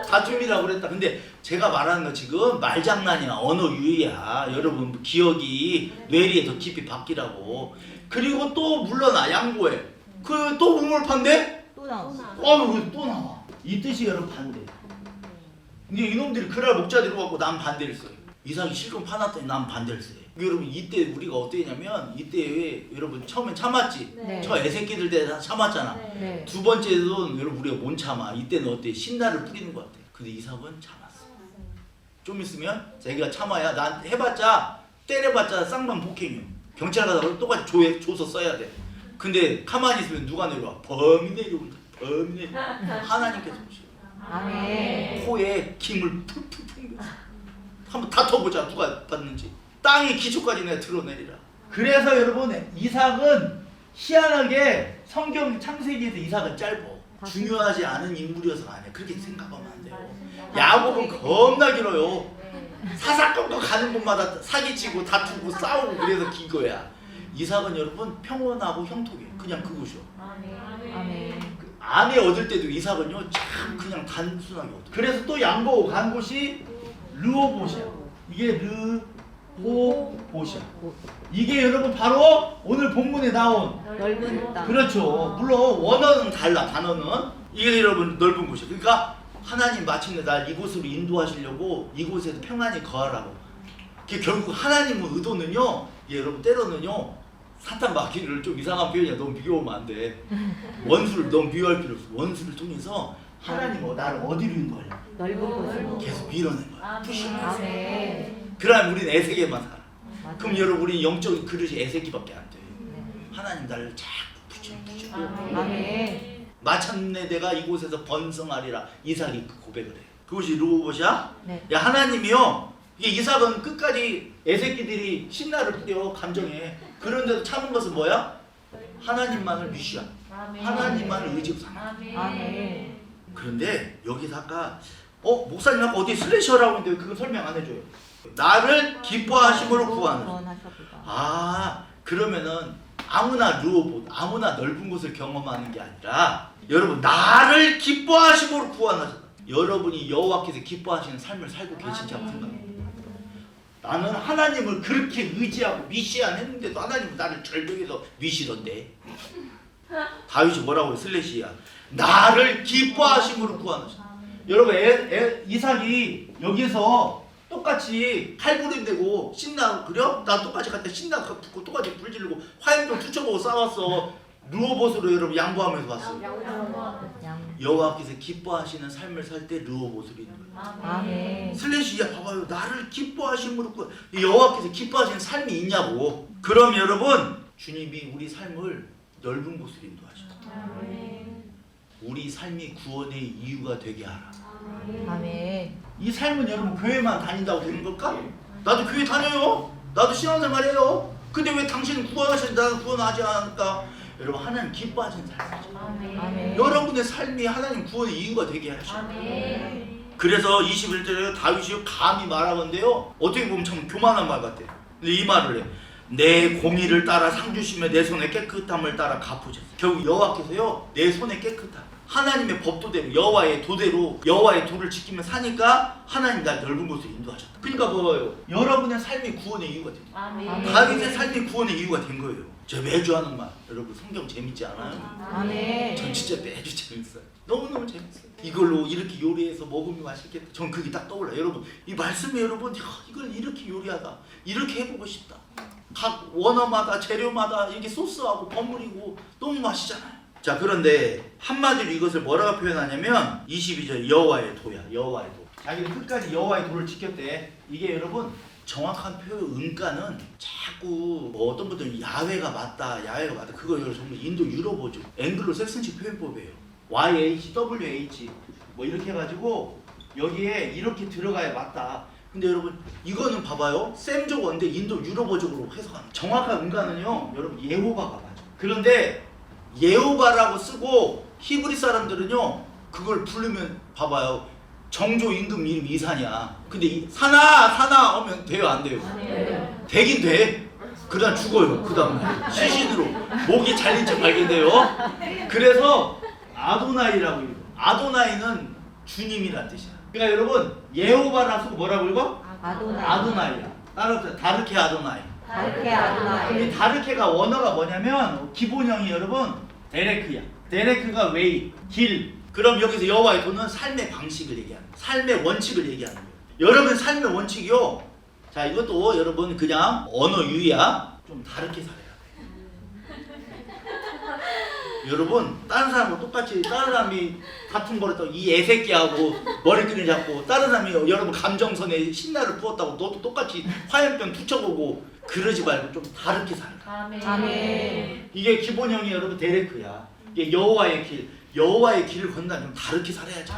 다툼이라고 그랬다. 근데 제가 말하는 거 지금 말장난이야. 언어 유희야. 여러분 기억이 뇌리에 더 깊이 박히라고. 그리고 또 물러나 양보해. 그 또 우물판데? 또 나왔어. 또 나와. 이 뜻이 여러분 반대. 근데 이놈들이 그날 목자들이 갖고 난 반대를 써요. 이삭이 실컷 파놨더니 난 반대를 써요. 여러분 이때 우리가 어땠냐면 이때 여러분 처음엔 참았지. 네. 저 애새끼들 때 다 참았잖아. 네. 두 번째는 여러분 우리가 못 참아. 이때는 어때? 신나를 뿌리는 것 같아. 근데 이삭은 참았어. 좀 있으면 자기가 참아야 난 해봤자 때려봤자 쌍방 폭행이요. 경찰 가다가 똑같이 줘서 써야 돼. 근데 가만히 있으면 누가 내려와? 범이 내려온다. 범이 내려. 하나님께서 오시고. 아멘. 코에 김을 풀풀 풍겨. 한번 다퉈보자 누가 받는지. 땅의 기초까지 내가 드러내리라. 그래서 여러분 이삭은 희한하게 성경 창세기에서 이삭은 짧어. 중요하지 않은 인물이어서 안 해. 그렇게 생각하면 안 돼요. 야곱은 겁나 길어요. 사사건건 가는 곳마다 사기치고 다투고 싸우고 그래서 긴 거야. 이삭은 여러분 평온하고 형통해. 그냥 그것이요. 아멘. 아내 얻을 때도 이삭은요 참 그냥 단순하게 얻어. 그래서 또 양보 간 곳이 르호봇이야. 이게 르호봇이야. 이게 여러분 바로 오늘 본문에 나온 넓은 땅. 그렇죠. 물론 원어는 달라. 단어는 이게 여러분 넓은 곳이야. 그러니까 하나님 마침내 날 이곳으로 인도하시려고 이곳에서 평안히 거하라고. 결국 하나님의 의도는요. 여러분 때로는요. 사탄 마귀를 좀 이상한 표현이야. 너무 비교하면 안 돼. 원수를 너무 비교할 필요 없어. 원수를 통해서 하나님 나를 어디로 인도하려고 넓은 곳으로. 계속 밀어낸 거야. 푸시. 아멘. 그러면 우리는 애새끼만 살아. 맞아요. 그럼 여러분 우리 영적인 그릇이 애새끼밖에 안 돼. 네. 하나님 나를 자꾸 붙여. 아멘. 마침내 내가 이곳에서 번성하리라. 이삭이 그 고백을 해. 그것이 르호봇이야? 네. 야 하나님이요. 이게 이삭은 끝까지 애새끼들이 신나를 뿌려 감정에. 그런데도 참은 것은 뭐야? 하나님만을 미시야. 하나님만을 의지로 삼아. 아멘. 그런데 여기서 아까 목사님 아까 어디 슬래셔라고 했는데 그거 설명 안 해줘요. 나를 기뻐하심으로 구하는. 구원하셨구나. 그러면은 아무나 르호봇 아무나 넓은 곳을 경험하는 게 아니라 여러분 나를 기뻐하심으로 구원하셨다. 여러분이 여호와께서 기뻐하시는 삶을 살고 계신지 한번 생각해요. 나는 하나님을 그렇게 의지하고 미시안 했는데도 하나님은 나를 절벽에서 미시던데. 다윗이 뭐라고 해? 슬래시야. 나를 기뻐하심으로 구원하셨다. 여러분 이삭이 여기서 똑같이 칼부림되고 신나 그려? 나 똑같이 갔다 신나 붙고 똑같이 불 지르고 화염병 투쳐보고 싸웠어. 르호봇으로 여러분 양보하면서 왔어요. 여호와께서 기뻐하시는 삶을 살 때 르호봇으로 있는 거예요. 아멘. 슬래시야 봐봐요. 나를 기뻐하심으로 여호와께서 기뻐하시는 삶이 있냐고. 그럼 여러분 주님이 우리 삶을 넓은 곳으로 인도하셔. 우리 삶이 구원의 이유가 되게 하라. 아멘. 이 삶은 여러분 교회만 다닌다고 되는 걸까? 나도 교회 다녀요. 나도 신앙생활해요. 근데 왜 당신은 구원하시는데 나는 구원하지 않을까? 여러분 하나님 기뻐하시는 삶이죠. 아멘. 여러분의 삶이 하나님 구원의 이유가 되게 하셔. 그래서 21절에 다윗이 감히 말하건대요. 어떻게 보면 참 교만한 말 같아요. 근데 이 말을 해. 내 공의를 따라 상 주시며 내 손의 깨끗함을 따라 갚으셨어. 결국 여호와께서요 내 손의 깨끗함 하나님의 법도대로 여호와의 도대로 여호와의 도를 지키며 사니까 하나님 날 넓은 곳으로 인도하셨다. 그러니까 뭐예요? 여러분의 삶이 구원의 이유가 된 거예요. 아멘. 다윗의 삶이 구원의 이유가 된 거예요. 제가 매주 하는 말 여러분 성경 재밌지 않아요? 아멘. 전 진짜 매주 재밌어요. 너무너무 재밌어요. 이걸로 이렇게 요리해서 먹으면 맛있겠다. 전 그게 딱 떠올라요. 여러분 이 말씀이 여러분 이걸 이렇게 요리하다 이렇게 해보고 싶다. 각 원어마다 재료마다 이게 소스하고 버무리고 너무 맛있잖아요. 자 그런데 한마디로 이것을 뭐라고 표현하냐면 22절 여호와의 도야. 여호와의 도. 자기는 끝까지 여호와의 도를 지켰대. 이게 여러분 정확한 표현 음가는 자꾸 어떤 분들은 야훼가 맞다 그거 여러분 정말 인도 유럽어죠. 앵글로 색슨식 표현법이에요. YHWH 뭐 이렇게 해가지고 여기에 이렇게 들어가야 맞다. 근데 여러분 이거는 봐봐요. 셈조어인데 인도 유럽어적으로 해석하는 정확한 음가는요 여러분 예호바가 맞아. 그런데 예호바라고 쓰고 히브리 사람들은요 그걸 부르면 봐봐요 정조 임금 이름 이산이야. 근데 사나 하면 돼요 안 돼요? 되긴 돼. 그다음 죽어요. 그다음 시신으로 목이 잘린 채 발견돼요. 그래서 아도나이라고 읽어. 아도나이는 주님이란 뜻이야. 그러니까 여러분 예호바라 쓰고 뭐라고 읽어? 아도나이야. 따라서 다르케 아도나이. 다르케 아도나이. 이 다르케가 원어가 뭐냐면 기본형이 여러분 데레크야. 데레크가 웨이, 길. 그럼 여기서 여호와의 도는 삶의 방식을 얘기하는 거야. 삶의 원칙을 얘기하는 거야. 여러분 삶의 원칙이요. 자 이것도 여러분 그냥 언어 유희야. 좀 다르게 살아야 돼. 여러분 다른 사람하고 똑같이 다른 사람이 다툼 벌였다고 이 애새끼하고 머리끈을 잡고 다른 사람이 여러분 감정선에 신나를 부었다고 너도 똑같이 화염병 투쳐보고 그러지 말고 좀 다르게 살아. 아멘. 이게 기본형이 여러분 데레크야. 이게 여호와의 길. 여호와의 길을 건너면 좀 다르게 살아야죠.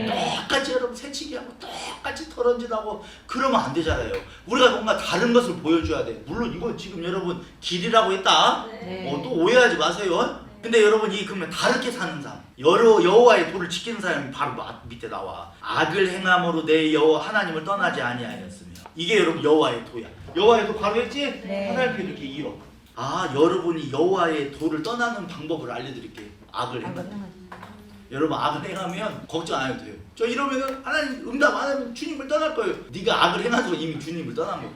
똑같이 여러분 새치기하고 똑같이 털언질하고 그러면 안 되잖아요. 우리가 뭔가 다른 것을 보여줘야 돼. 물론 이거 지금 여러분 길이라고 했다. 또 오해하지 마세요. 근데 여러분 이 그러면 다르게 사는 삶. 여호와의 도를 지키는 사람이 바로 밑에 나와. 악을 행함으로 내 여호와 하나님을 떠나지 아니하였으며. 이게 여러분 여호와의 도야. 여호와의 도 바로 했지? 화살표 이렇게 이어. 여러분이 여호와의 도를 떠나는 방법을 알려드릴게요. 악을 행하면. 여러분 악을 행하면 걱정 안 해도 돼요. 저 이러면은 하나님 응답 안 하면 주님을 떠날 거예요. 네가 악을 행하서 이미 주님을 떠난 거고.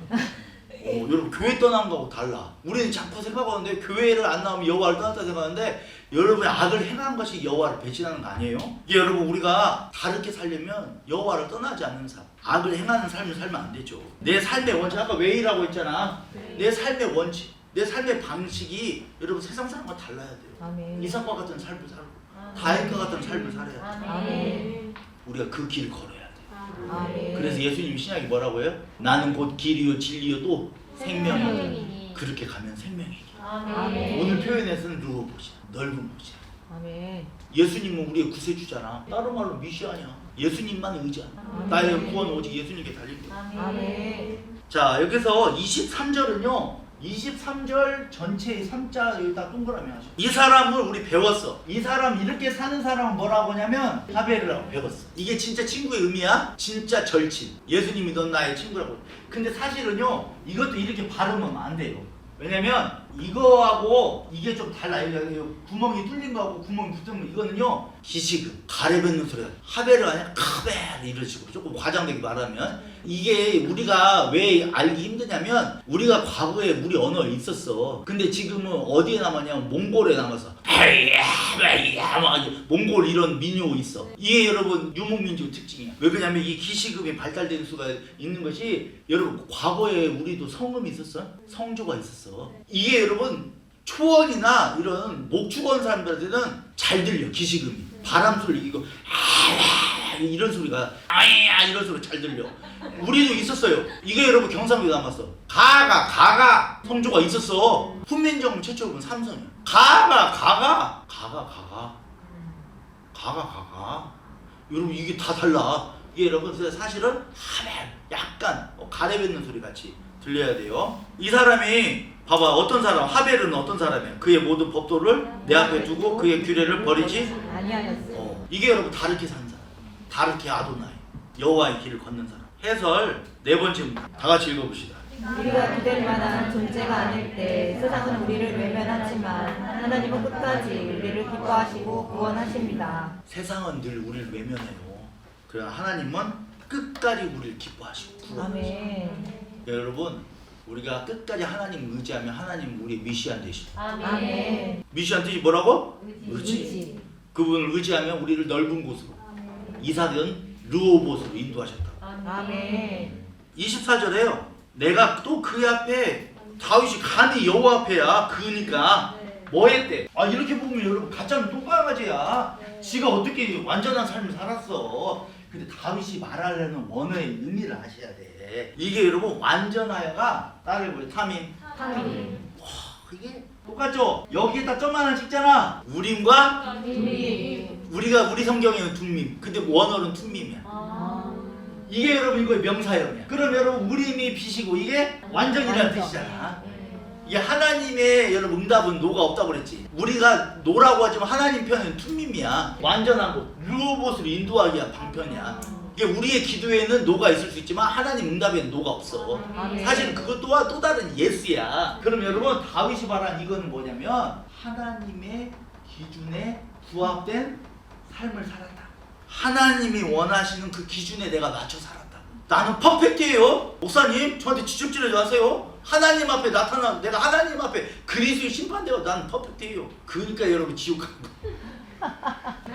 여러분 교회 떠난 거하고 달라. 우리는 자꾸 생각하는데 교회를 안 나오면 여호와를 떠났다 생각하는데 여러분이 악을 행한 것이 여호와를 배신하는 거 아니에요? 이게 여러분 우리가 다르게 살려면 여호와를 떠나지 않는 삶, 악을 행하는 삶을 살면 안 되죠. 내 삶의 원칙 아까 웨이라고 했잖아. 내 삶의 원칙, 내 삶의 방식이 여러분 세상 사람과 달라야 돼요. 아멘. 이삭과 같은 삶을 살고 다윗과 같은 삶을 살아야 돼. 아멘. 우리가 그 길을 걸어야 돼. 아멘. 그래서 예수님 신약이 뭐라고 해요? 나는 곧 길이요 진리요 또 생명이니 그렇게 가면 생명이니. 아멘. 오늘 표현에서는 루어보시라, 넓은 곳이라. 아멘. 예수님은 우리의 구세주잖아. 다른 말로 미시아냐. 예수님만 의지하라. 나의 구원 오직 예수님께 달린 거야. 아멘. 자 여기서 23절은요. 23절 전체의 3자 여기다 동그라미 하셔. 이 사람을 우리 배웠어. 이 사람 이렇게 사는 사람은 뭐라고 하냐면 하벨이라고 배웠어. 이게 진짜 친구의 의미야? 진짜 절친. 예수님이 넌 나의 친구라고. 근데 사실은요 이것도 이렇게 발음하면 안 돼요. 왜냐면 이거하고 이게 좀 달라. 구멍이 뚫린 거하고 구멍이 붙은 거 이거는요 기시금 가래뱉는 소리가 하벨을 아니야 카벨 이런 식으로 조금 과장되게 말하면 이게 우리가 왜 알기 힘드냐면 우리가 과거에 우리 언어에 있었어. 근데 지금은 어디에 남았냐면 몽골에 남았어. 몽골 이런 민요 있어. 이게 여러분 유목민족 특징이야. 왜 그러냐면 이 기시금이 발달될 수가 있는 것이 여러분 과거에 우리도 성음이 있었어. 성조가 있었어. 이게 여러분 초원이나 이런 목축원 사람들한테는 잘 들려. 기시금이 바람 소리 이거 이런 소리가 이런 소리 잘 들려. 우리도 있었어요. 이게 여러분 경상도에 남았어. 가가 성조가 있었어. 훈민정음 최초로 본 삼성이야. 가가 여러분 이게 다 달라. 이게 여러분 사실은 하멜 약간 가래뱉는 소리 같이 들려야 돼요. 이 사람이 봐봐 어떤 사람 하벨은 어떤 사람이야. 그의 모든 법도를 내 앞에 두고 그의 규례를 버리지 아니하였어. 이게 여러분 다르게 산 사람. 다르게 아도나이 여호와의 길을 걷는 사람. 해설 네 번째 다 같이 읽어봅시다. 우리가 기댈 만한 존재가 아닐 때 세상은 우리를 외면하지만 하나님은 끝까지 우리를 기뻐하시고 구원하십니다. 세상은 늘 우리를 외면해요. 그러나 하나님은 끝까지 우리를 기뻐하시고 구원하시고. 아멘. 여러분 우리가 끝까지 하나님 의지하면 하나님 우리 미시안 되시고. 아멘. 미시안 뜻이 뭐라고? 의지. 그분을 의지하면 우리를 넓은 곳으로 이삭은 르호봇으로 인도하셨다. 아멘. 24절에요. 내가 또 그 앞에 다윗이 감히 여호와 앞에야. 그니까 뭐 했대? 이렇게 보면 여러분 가짜는 똥강아지야. 지가 어떻게 완전한 삶을 살았어. 근데 다윗이 말하려는 원어의 의미를 아셔야 돼. 이게 여러분 완전하여가 따라해보세요. 타민. 이게 똑같죠? 여기에다 점 하나 찍잖아. 우림과 우리 성경에는 둠밈. 근데 원어는 툼밈이야. 이게 여러분 이거의 명사형이야. 그럼 여러분 우림이 빛이고 이게 완전이라는 뜻이잖아. 이게 하나님의 여러분 응답은 노가 없다고 그랬지. 우리가 노라고 하지만 하나님 편은 툰밈이야. 완전한 거 르호봇으로 인도하기야 방편이야. 이게 우리의 기도에는 노가 있을 수 있지만 하나님 응답에는 노가 없어. 사실 그것 또한 또 다른 예스야. 그럼 여러분 다윗이 말한 이거는 뭐냐면 하나님의 기준에 부합된 삶을 살았다. 하나님이 원하시는 그 기준에 내가 맞춰 살았다. 나는 퍼펙트예요. 목사님 저한테 지적질하지 마세요. 하나님 앞에 나타나 내가 하나님 앞에 그리스도의 심판되어 나는 퍼펙트예요. 그러니까 여러분 지옥 가는 거.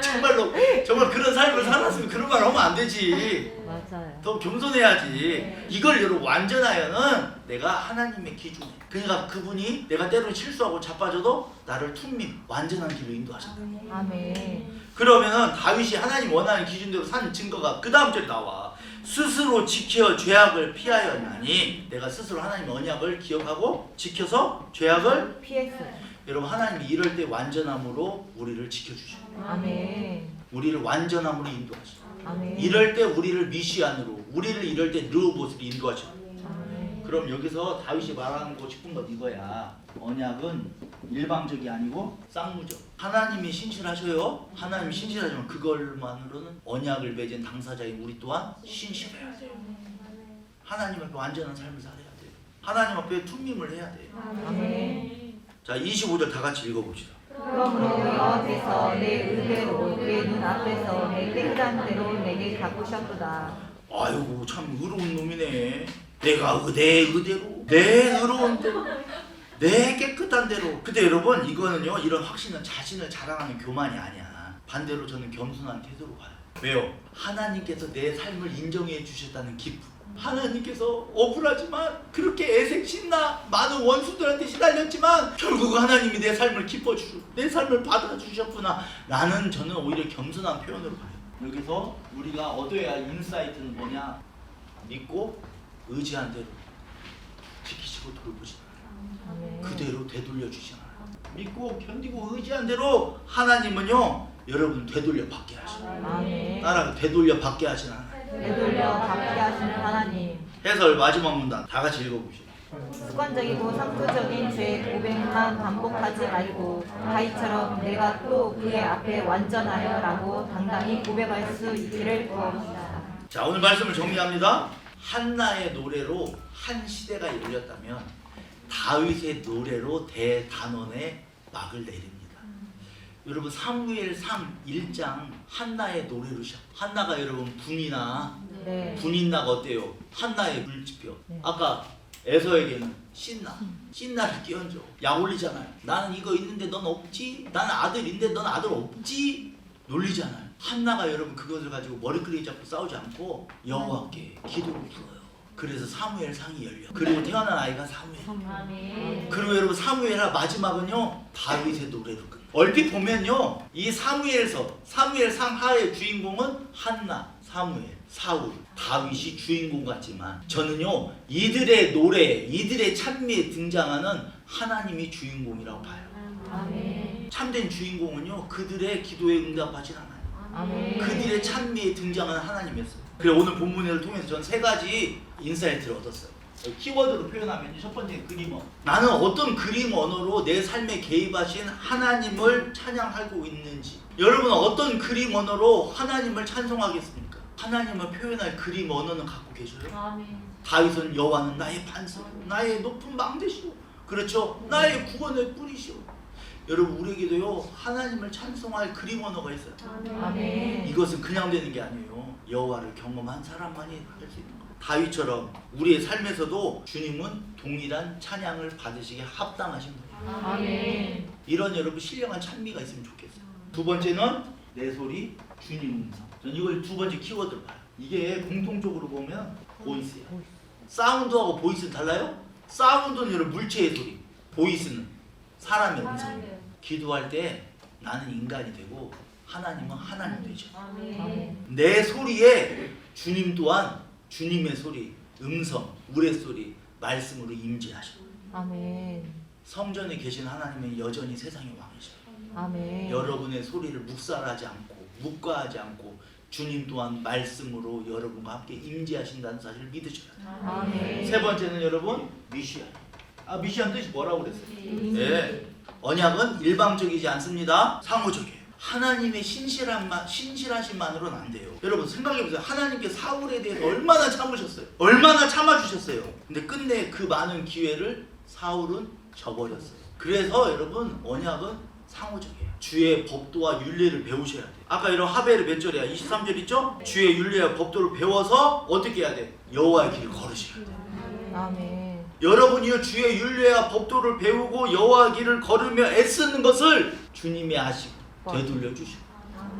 정말로 정말 그런 삶을 살았으면 그런 말 하면 안 되지. 맞아요. 더 겸손해야지. 이걸 여러분 완전하여는 내가 하나님의 기준에 그러니까 그분이 내가 때로 실수하고 자빠져도 나를 퉁림 완전한 길로 인도하신다. 아멘. 그러면은 다윗이 하나님 원하는 기준대로 산 증거가 그 다음 절에 나와. 스스로 지켜 죄악을 피하였나니 내가 스스로 하나님의 언약을 기억하고 지켜서 죄악을 피했어요. 여러분 하나님이 이럴 때 완전함으로 우리를 지켜주셔. 아멘. 우리를 완전함으로 인도하셔. 아멘. 이럴 때 우리를 미시안으로 우리를 이럴 때 르호봇으로 인도하셔. 아멘. 그럼 여기서 다윗이 말하고 싶은 건 이거야. 언약은 일방적이 아니고 쌍무적. 하나님이 신실하셔요. 하나님이 신실하지만 그걸만으로는 언약을 맺은 당사자인 우리 또한 신실해야 돼요. 하나님 앞에 완전한 삶을 살아야 돼요. 하나님 앞에 퉁림을 해야 돼요. 아멘. 자 25절 다 같이 읽어봅시다. 그러므로 여호와께서 내 의대로 내 눈앞에서 내 깨끗한 대로 내게 갚으셨도다. 아이고 참 의로운 놈이네. 내가 내 의대로 내 의로운 대로 내 깨끗한 대로. 근데 여러분 이거는요 이런 확신은 자신을 자랑하는 교만이 아니야. 반대로 저는 겸손한 태도로 봐요. 왜요? 하나님께서 내 삶을 인정해 주셨다는 기쁨. 하나님께서 억울하지만 그렇게 애색 신나 많은 원수들한테 시달렸지만 결국 하나님이 내 삶을 기뻐주시고 내 삶을 받아주셨구나. 나는 저는 오히려 겸손한 표현으로 봐요. 여기서 우리가 얻어야 할 인사이트는 뭐냐? 믿고 의지한 대로 지키시고 돌보시나 그대로 되돌려 주시나. 믿고 견디고 의지한 대로 하나님은요 여러분 되돌려 받게 하시나. 아멘. 따라가 되돌려 받게 하시나. 되돌려 갚게 하시는 하나님. 해설 마지막 문단 다 같이 읽어보시죠. 습관적이고 상투적인 죄 고백만 반복하지 말고 다윗처럼 내가 또 그의 앞에 완전하여라고 당당히 고백할 수 있기를 구합니다. 자 오늘 말씀을 정리합니다. 한나의 노래로 한 시대가 열렸다면 다윗의 노래로 대단원의 막을 내립니다. 여러분 사무엘상 1장 한나의 노래로 시작. 한나가 여러분 분이나 네. 분인나가 어때요? 한나의 물지표. 네. 아까 에서에게는 신나를 끼얹어. 약 올리잖아요. 나는 이거 있는데 넌 없지? 나는 아들인데 넌 아들 없지? 놀리잖아요. 한나가 여러분 그것을 가지고 머리끄레기 잡고 싸우지 않고 여호와께 기도를 풀어요. 그래서 사무엘상이 열려. 그리고 태어난 아이가 사무엘. 아멘. 그리고 여러분 사무엘하 마지막은요 다윗의 노래로 끝. 얼핏 보면요 이 사무엘상 하의 주인공은 한나, 사무엘, 사울, 다윗이 주인공 같지만 저는요 이들의 노래, 이들의 찬미에 등장하는 하나님이 주인공이라고 봐요. 아멘. 참된 주인공은요 그들의 기도에 응답하진 않아요. 아멘. 그들의 찬미에 등장하는 하나님이었어요. 그래 오늘 본문을 통해서 전 세 가지 인사이트를 얻었어요. 키워드로 표현하면 첫 번째 그림 언어. 나는 어떤 그림 언어로 내 삶에 개입하신 하나님을 찬양하고 있는지. 여러분은 어떤 그림 언어로 하나님을 찬송하겠습니까? 하나님을 표현할 그림 언어는 갖고 계셔요? 아멘. 다윗은 여호와는 나의 반석, 나의 높은 망대시오. 그렇죠? 나의 구원의 뿌리시오. 여러분 우리에게도요 하나님을 찬송할 그림 언어가 있어요. 아멘. 이것은 그냥 되는 게 아니에요. 여호와를 경험한 사람만이 할 수 있는 거예요. 다윗처럼 우리의 삶에서도 주님은 동일한 찬양을 받으시게 합당하신 거예요. 아멘. 이런 여러분 신령한 찬미가 있으면 좋겠어요. 두 번째는 내 소리 주님 음성. 전 이걸 두 번째 키워드로 봐요. 이게 공통적으로 보면 보이스야. 사운드하고 보이스는 달라요? 사운드는 여러분 물체의 소리, 보이스는 사람의 음성. 기도할 때 나는 인간이 되고 하나님은 하나님 되죠. 아멘. 내 소리에 주님 또한 주님의 소리, 음성, 우레소리, 말씀으로 임재하셔. 아멘. 성전에 계신 하나님은 여전히 세상의 왕이셔. 아멘. 여러분의 소리를 묵살하지 않고 묵과하지 않고 주님 또한 말씀으로 여러분과 함께 임재하신다는 사실을 믿으셔야 돼요. 아멘. 세 번째는 여러분 미시아. 미시한 뜻이 뭐라고 그랬어요? 예. 언약은 일방적이지 않습니다. 상호적이에요. 하나님의 신실하심만으로는 안 돼요. 여러분 생각해보세요. 하나님께 사울에 대해서 얼마나 참으셨어요? 얼마나 참아주셨어요? 근데 끝내 그 많은 기회를 사울은 저버렸어요. 그래서 여러분 언약은 상호적이에요. 주의 법도와 율례를 배우셔야 돼요. 아까 이런 하벨의 몇 절이야? 23절 있죠? 주의 율례와 법도를 배워서 어떻게 해야 돼? 여호와의 길을 걸으셔야 돼요. 아멘. 여러분이 주의 율례와 법도를 배우고 여호와의 길을 걸으며 애쓰는 것을 주님이 아시고 되돌려 주시고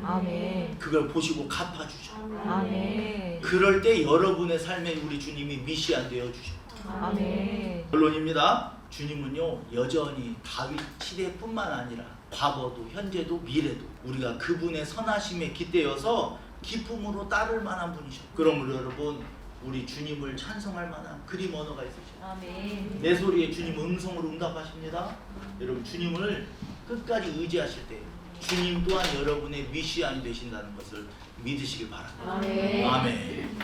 아멘. 그걸 보시고 갚아 주셔. 아멘. 그럴 때 여러분의 삶에 우리 주님이 미시안 되어 주셔. 아멘. 결론입니다. 주님은요 여전히 다윗 시대뿐만 아니라 과거도 현재도 미래도 우리가 그분의 선하심에 깃대어서 기쁨으로 따를 만한 분이셔. 그러므로 여러분 우리 주님을 찬송할 만한 그림 언어가 있으셔. 아멘. 내 소리에 주님 음성으로 응답하십니다. 여러분 주님을 끝까지 의지하실 때 주님 또한 여러분의 미시안이 되신다는 것을 믿으시길 바랍니다. 아멘. 아멘.